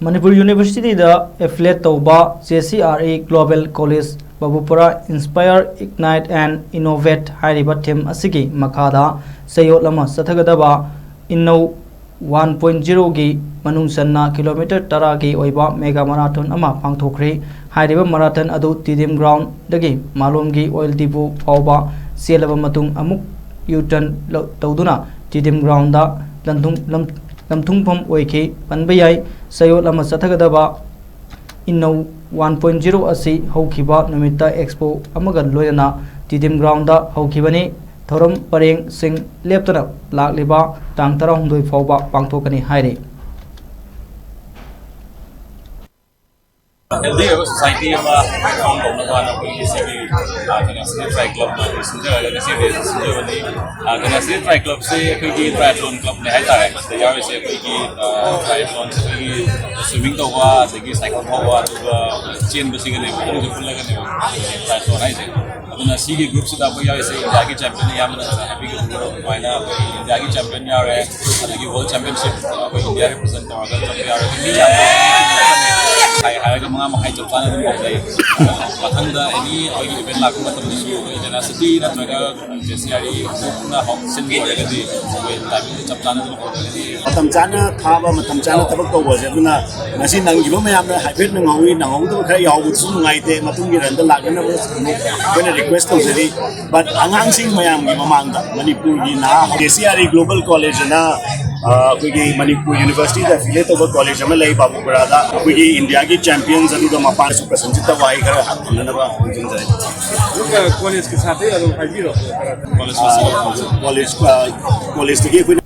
Manipur University da affiliate tauba JCRE Global College Babupura Inspire Ignite and Innovate hariba theme asigi makhada sayot lama sathagadaba inno 1.0 gi manungsanna kilometer 10 gi oiba mega marathon ama pangthokri hariba marathon adu Tidim ground dagi malom gi oil dibu phawba selaba matung amuk U-turn tawduna Tidim ground da lamthungpham oike panbayai sayot lama sathagadaba inno 1.0 asi haukiba numita expo amaga loyana Tidim ground da haukibani thorom pareng sing leptana lakliba tang 16 fawba pangthokani haire healthy society ama found on one of the city National Tri Club na sunja ga city sunja wani National Tri Club se koi triathlon club ne hai ta hai the yaar se koi triathlon se swimming to wa se cycle to wa chain basi ga ne ko jo pula ga ne triathlon hai se aduna si ge group se da yaar se India ki champion ya mana happy ga waina India ki champion yaar hai adagi world championship ko India represent ta ga yaar ni ya hai mga makai jepana dum dai mathanda any event lagu matam disu international na traga JCRE na hok sin go ga di time jepana dum dai matam chana thaba matam chana tabak to boje duna nasi nangiba mayam na hypet na ngawi na ngawi to khara yaw bu su ngai te matung gi randa lagna when request to seri but angang sing mayam gi mamang da Manipur gi na JCRE Global College na Manipur University da affiliate of college में लई बाबूपुरा दा India की champions अभी तो मापा से प्रसन्नता Y कर हाथ नवा हुजन जाए लोग कॉलेज के साथ ही और 50 कॉलेज की